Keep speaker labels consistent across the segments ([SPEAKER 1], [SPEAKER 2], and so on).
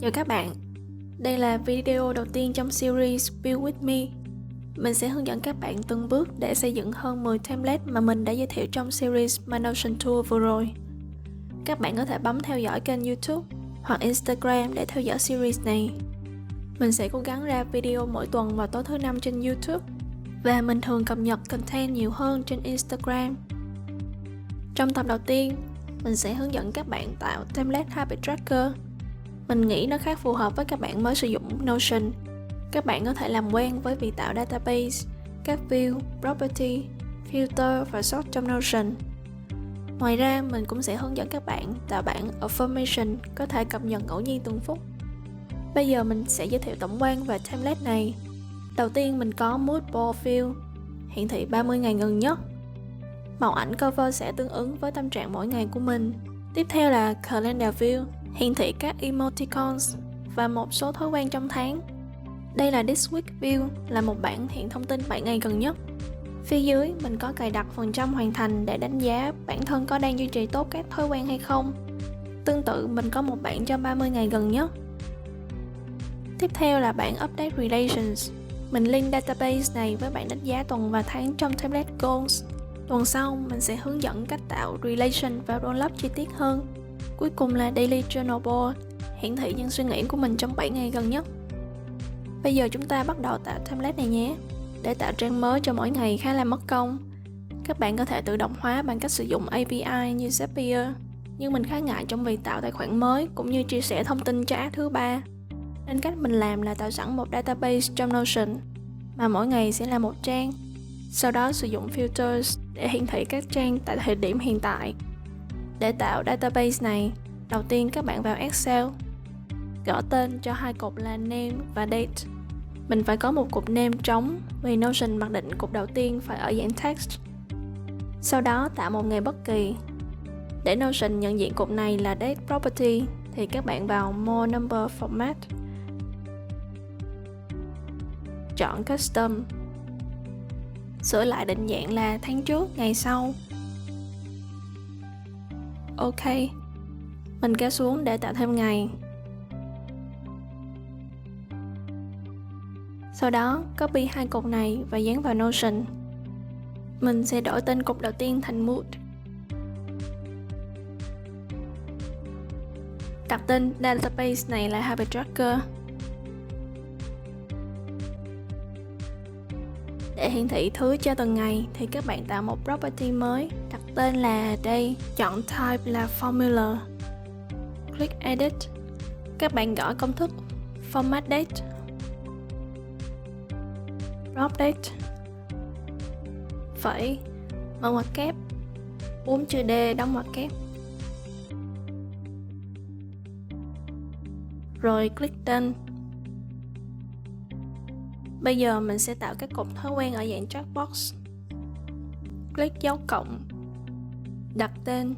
[SPEAKER 1] Chào các bạn, đây là video đầu tiên trong series Build With Me. Mình sẽ hướng dẫn các bạn từng bước để xây dựng hơn 10 template mà mình đã giới thiệu trong series My Notion Tour vừa rồi. Các bạn có thể bấm theo dõi kênh YouTube hoặc Instagram để theo dõi series này. Mình sẽ cố gắng ra video mỗi tuần vào tối thứ 5 trên YouTube và mình thường cập nhật content nhiều hơn trên Instagram. Trong tập đầu tiên, mình sẽ hướng dẫn các bạn tạo template Habit Tracker. Mình nghĩ nó khá phù hợp với các bạn mới sử dụng Notion. Các bạn có thể làm quen với việc tạo database, các view, property, filter và sort trong Notion. Ngoài ra, mình cũng sẽ hướng dẫn các bạn tạo bảng affirmation có thể cập nhật ngẫu nhiên từng phút. Bây giờ mình sẽ giới thiệu tổng quan về template này. Đầu tiên mình có Mood Board View, hiển thị 30 ngày gần nhất. Màu ảnh cover sẽ tương ứng với tâm trạng mỗi ngày của mình. Tiếp theo là Calendar View, hiển thị các emoticons và một số thói quen trong tháng. Đây là This Week View, là một bảng hiện thông tin 7 ngày gần nhất. Phía dưới mình có cài đặt phần trăm hoàn thành để đánh giá bản thân có đang duy trì tốt các thói quen hay không. Tương tự mình có một bảng cho 30 ngày gần nhất. Tiếp theo là bảng Update Relations. Mình link database này với bảng đánh giá tuần và tháng trong template Goals. Tuần sau mình sẽ hướng dẫn cách tạo relation và roll-up chi tiết hơn. Cuối cùng là Daily Journal Board, hiển thị những suy nghĩ của mình trong 7 ngày gần nhất. Bây giờ chúng ta bắt đầu tạo template này nhé. Để tạo trang mới cho mỗi ngày khá là mất công. Các bạn có thể tự động hóa bằng cách sử dụng API như Zapier, nhưng mình khá ngại trong việc tạo tài khoản mới cũng như chia sẻ thông tin cho app thứ ba. Nên cách mình làm là tạo sẵn một database trong Notion, mà mỗi ngày sẽ là một trang. Sau đó sử dụng filters để hiển thị các trang tại thời điểm hiện tại. Để tạo database này, đầu tiên các bạn vào Excel, gõ tên cho hai cột là name và date. Mình phải có một cột name trống vì Notion mặc định cột đầu tiên phải ở dạng text. Sau đó tạo một ngày bất kỳ. Để Notion nhận diện cột này là date property thì các bạn vào More Number Format, chọn Custom, sửa lại định dạng là tháng trước, ngày sau. Ok, mình kéo xuống để tạo thêm ngày. Sau đó copy hai cột này và dán vào Notion. Mình sẽ đổi tên cột đầu tiên thành Mood. Đặt tên database này là Habit Tracker. Để hiển thị thứ cho từng ngày thì các bạn tạo một property mới, đặt tên là Day, chọn type là Formula. Click Edit. Các bạn gõ công thức Format Date, Drop Date, phẩy, mở ngoặc kép, 4 chữ D đóng ngoặc kép. Rồi click Done. Bây giờ mình sẽ tạo các cột thói quen ở dạng checkbox. Click dấu cộng, đặt tên,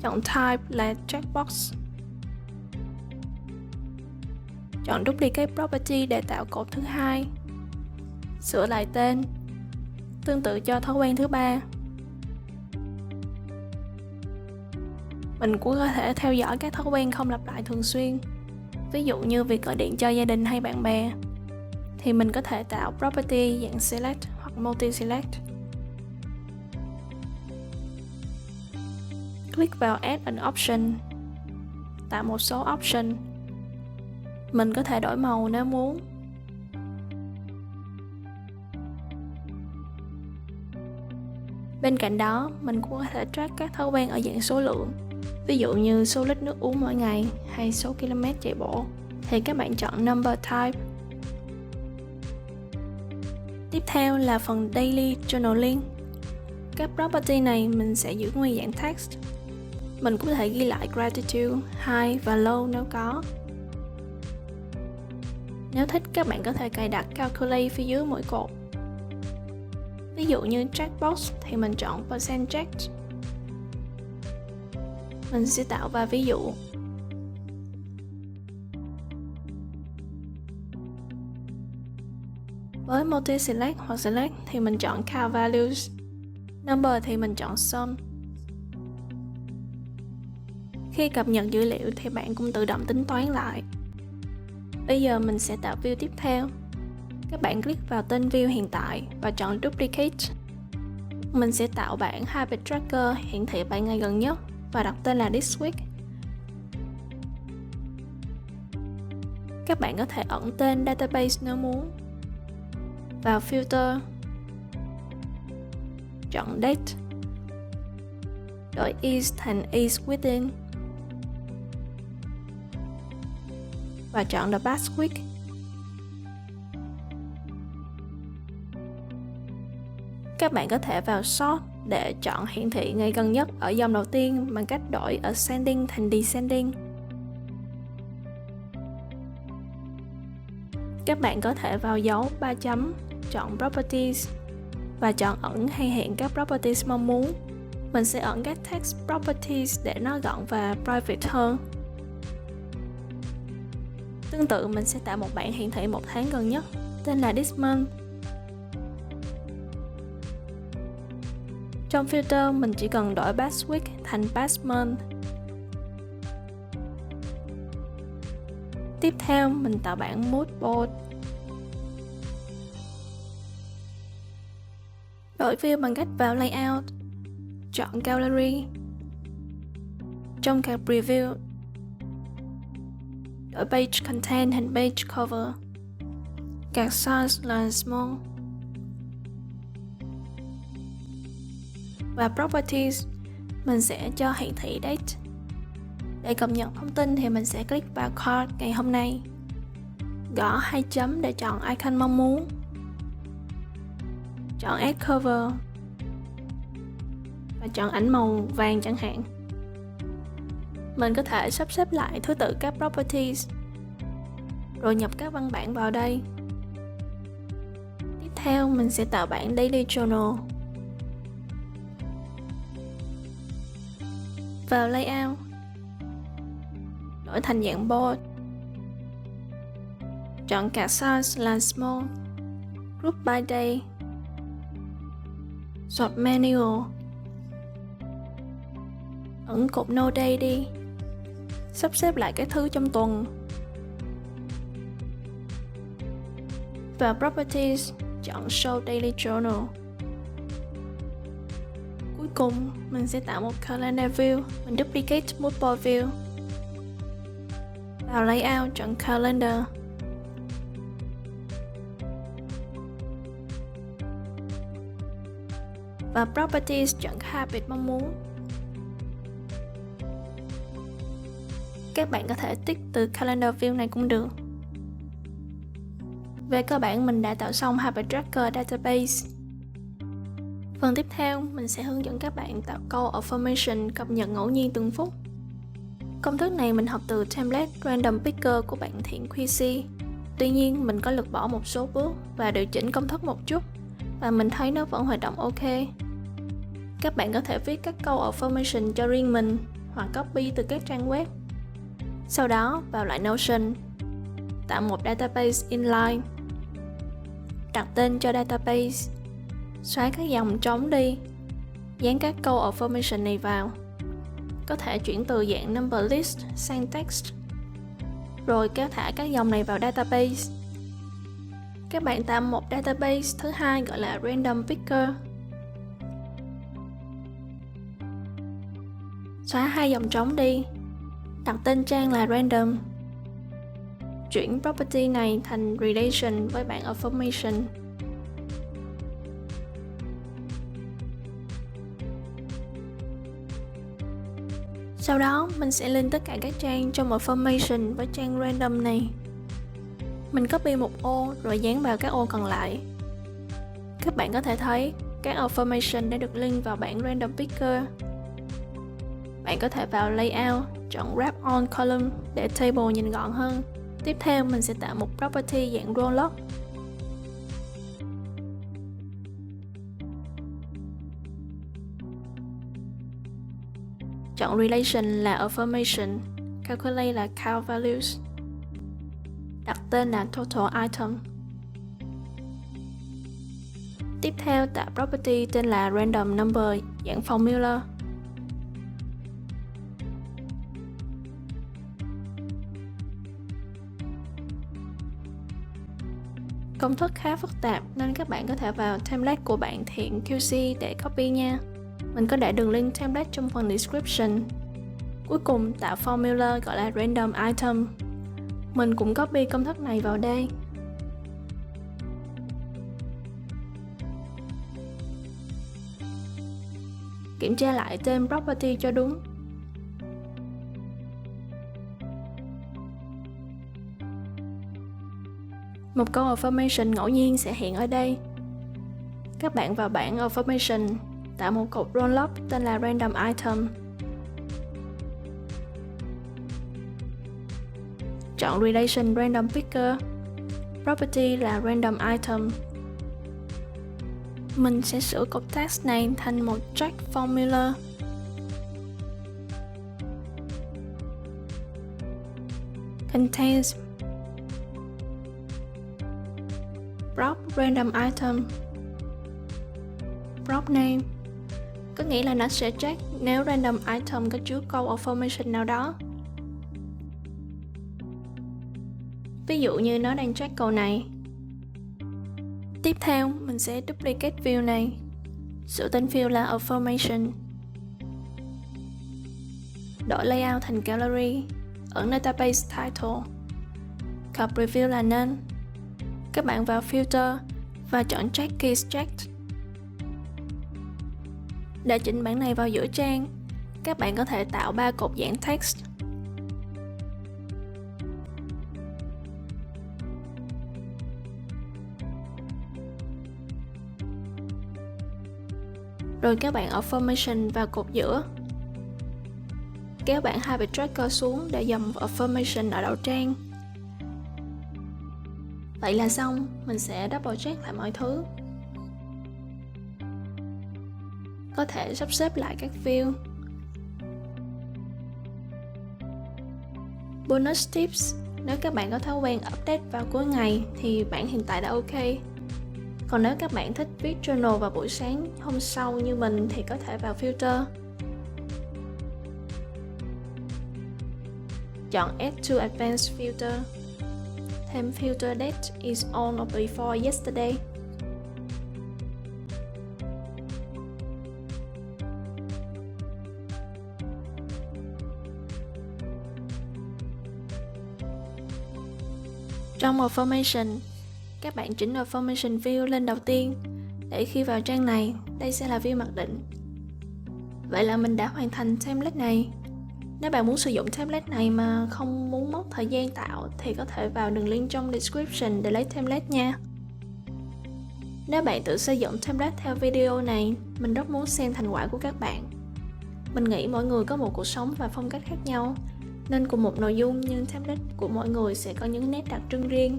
[SPEAKER 1] chọn type là checkbox, chọn duplicate property để tạo cột thứ hai, sửa lại tên, tương tự cho thói quen thứ ba. Mình cũng có thể theo dõi các thói quen không lặp lại thường xuyên, ví dụ như việc gọi điện cho gia đình hay bạn bè, thì mình có thể tạo property dạng select hoặc multi-select. Click vào Add an Option, tạo một số option. Mình có thể đổi màu nếu muốn. Bên cạnh đó, mình cũng có thể track các thói quen ở dạng số lượng, ví dụ như số lít nước uống mỗi ngày hay số km chạy bộ, thì các bạn chọn Number Type. Tiếp theo là phần Daily Journaling. Các property này mình sẽ giữ nguyên dạng text. Mình cũng có thể ghi lại Gratitude, High và Low nếu có. Nếu thích, các bạn có thể cài đặt Calculate phía dưới mỗi cột. Ví dụ như checkbox thì mình chọn percent checked. Mình sẽ tạo vài ví dụ. Với multi-select hoặc select thì mình chọn count values. Number thì mình chọn sum. Khi cập nhật dữ liệu thì bạn cũng tự động tính toán lại. Bây giờ mình sẽ tạo view tiếp theo. Các bạn click vào tên view hiện tại và chọn Duplicate. Mình sẽ tạo bảng Habit Tracker hiển thị 7 ngày gần nhất và đặt tên là This Week. Các bạn có thể ẩn tên database nếu muốn. Vào Filter, chọn Date, đổi Is thành Is Within và chọn The Past Week. Các bạn có thể vào Sort để chọn hiển thị ngày gần nhất ở dòng đầu tiên bằng cách đổi Ascending thành Descending. Các bạn có thể vào dấu 3 chấm, chọn Properties và chọn ẩn hay hiện các properties mong muốn. Mình sẽ ẩn các text properties để nó gọn và private hơn. Tương tự, mình sẽ tạo một bảng hiển thị một tháng gần nhất, tên là This Month. Trong filter, mình chỉ cần đổi Past Week thành Past Month. Tiếp theo, mình tạo bảng Mood Board. Đổi view bằng cách vào Layout, chọn Gallery. Trong card Preview, đổi Page Content thành Page Cover. Card Size là Small. Và Properties, mình sẽ cho hiển thị Date. Để cập nhật thông tin thì mình sẽ click vào Card ngày hôm nay. Gõ 2 chấm để chọn icon mong muốn. Chọn Add Cover và chọn ảnh màu vàng chẳng hạn. Mình có thể sắp xếp lại thứ tự các properties rồi nhập các văn bản vào đây. Tiếp theo mình sẽ tạo bảng Daily Journal. Vào Layout, đổi thành dạng board. Chọn card size là Small. Group by Day. Sort Manual. Ẩn cột No Day đi. Sắp xếp lại các thứ trong tuần. Vào Properties, chọn Show Daily Journal. Cuối cùng, mình sẽ tạo một Calendar View. Mình duplicate Moodboard View. Vào Layout, chọn Calendar. Và Properties, chọn Habit mong muốn. Các bạn có thể tích từ Calendar View này cũng được. Về cơ bản, mình đã tạo xong Habit Tracker Database. Phần tiếp theo, mình sẽ hướng dẫn các bạn tạo câu affirmation cập nhật ngẫu nhiên từng phút. Công thức này mình học từ template Random Picker của bạn Thiện QC. Tuy nhiên, mình có lược bỏ một số bước và điều chỉnh công thức một chút, và mình thấy nó vẫn hoạt động ok. Các bạn có thể viết các câu affirmation cho riêng mình hoặc copy từ các trang web. Sau đó, vào lại Notion, tạo một database inline, đặt tên cho database, xóa các dòng trống đi, dán các câu affirmation này vào. Có thể chuyển từ dạng number list sang text, rồi kéo thả các dòng này vào database. Các bạn tạo một database thứ hai gọi là Random Picker. Xóa 2 dòng trống đi, đặt tên trang là Random. Chuyển property này thành relation với bảng affirmation. Sau đó, mình sẽ link tất cả các trang trong affirmation với trang random này. Mình copy một ô rồi dán vào các ô còn lại. Các bạn có thể thấy các affirmation đã được link vào bảng Random Picker. Bạn có thể vào Layout, chọn Wrap On Column để table nhìn gọn hơn. Tiếp theo, mình sẽ tạo một property dạng row log. Chọn Relation là Affirmation, Calculate là Count Values, đặt tên là Total Item. Tiếp theo, tạo property tên là Random Number dạng Formula. Công thức khá phức tạp nên các bạn có thể vào template của bạn thiện QC để copy nha. Mình có để đường link template trong phần description. Cuối cùng tạo formula gọi là random item. Mình cũng copy công thức này vào đây. Kiểm tra lại tên property cho đúng. Một câu affirmation ngẫu nhiên sẽ hiện ở đây. Các bạn vào bảng affirmation, tạo một cột rollup tên là random item. Chọn relation random picker, property là random item. Mình sẽ sửa cột text này thành một check formula. Contains prop random item, prop name, có nghĩa là nó sẽ check nếu random item có chứa câu affirmation nào đó. Ví dụ như nó đang check câu này. Tiếp theo, mình sẽ duplicate field này, sửa tên field là affirmation, đổi layout thành gallery, ẩn database title, copy preview là none. Các bạn vào filter và chọn check keys checked. Để chỉnh bảng này vào giữa trang, các bạn có thể tạo 3 cột dạng text. Rồi các bạn affirmation vào cột giữa. Kéo bảng habit tracker xuống để dòng affirmation ở đầu trang. Vậy là xong, mình sẽ double check lại mọi thứ. Có thể sắp xếp lại các field. Bonus tips, nếu các bạn có thói quen update vào cuối ngày thì bảng hiện tại đã ok. Còn nếu các bạn thích viết journal vào buổi sáng hôm sau như mình thì có thể vào filter. Chọn Add to Advanced Filter. Thêm filter date is on or before yesterday. Trong affirmation, các bạn chỉnh affirmation view lên đầu tiên để khi vào trang này, đây sẽ là view mặc định. Vậy là mình đã hoàn thành template này. Nếu bạn muốn sử dụng template này mà không muốn mất thời gian tạo thì có thể vào đường link trong description để lấy template nha. Nếu bạn tự xây dựng template theo video này, mình rất muốn xem thành quả của các bạn. Mình nghĩ mỗi người có một cuộc sống và phong cách khác nhau, nên cùng một nội dung nhưng template của mỗi người sẽ có những nét đặc trưng riêng.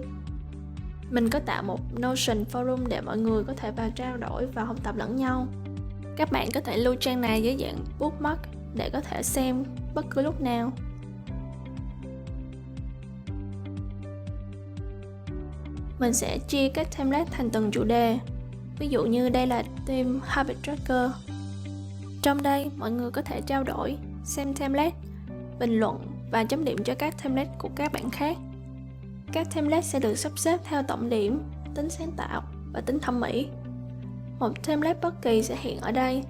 [SPEAKER 1] Mình có tạo một Notion forum để mọi người có thể vào trao đổi và học tập lẫn nhau. Các bạn có thể lưu trang này dưới dạng bookmark để có thể xem bất cứ lúc nào. Mình sẽ chia các template thành từng chủ đề. Ví dụ như đây là team Habit Tracker. Trong đây, mọi người có thể trao đổi, xem template, bình luận và chấm điểm cho các template của các bạn khác. Các template sẽ được sắp xếp theo tổng điểm, tính sáng tạo và tính thẩm mỹ. Một template bất kỳ sẽ hiện ở đây.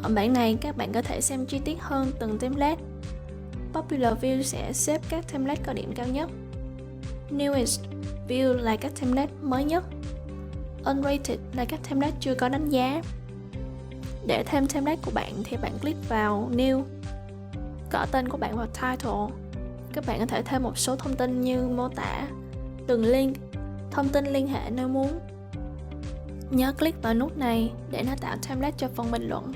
[SPEAKER 1] Ở bảng này, các bạn có thể xem chi tiết hơn từng template. Popular view sẽ xếp các template có điểm cao nhất. Newest view là các template mới nhất. Unrated là các template chưa có đánh giá. Để thêm template của bạn thì bạn click vào New. Gõ tên của bạn vào title. Các bạn có thể thêm một số thông tin như mô tả, đường link, thông tin liên hệ nếu muốn. Nhớ click vào nút này để nó tạo template cho phần bình luận.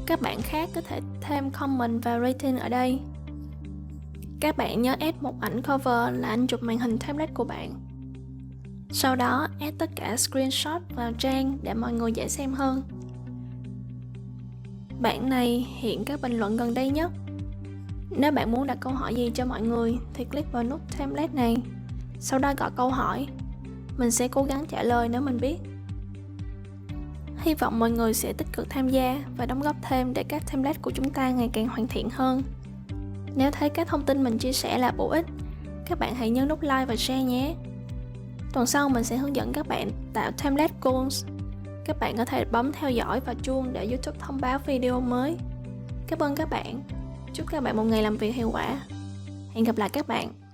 [SPEAKER 1] Các bạn khác có thể thêm comment và rating ở đây. Các bạn nhớ add một ảnh cover là ảnh chụp màn hình template của bạn. Sau đó add tất cả screenshot vào trang để mọi người dễ xem hơn. Bảng này hiện các bình luận gần đây nhất. Nếu bạn muốn đặt câu hỏi gì cho mọi người thì click vào nút template này. Sau đó gõ câu hỏi. Mình sẽ cố gắng trả lời nếu mình biết. Hy vọng mọi người sẽ tích cực tham gia và đóng góp thêm để các template của chúng ta ngày càng hoàn thiện hơn. Nếu thấy các thông tin mình chia sẻ là bổ ích, các bạn hãy nhấn nút like và share nhé. Tuần sau mình sẽ hướng dẫn các bạn tạo template goals. Các bạn có thể bấm theo dõi và chuông để YouTube thông báo video mới. Cảm ơn các bạn. Chúc các bạn một ngày làm việc hiệu quả. Hẹn gặp lại các bạn.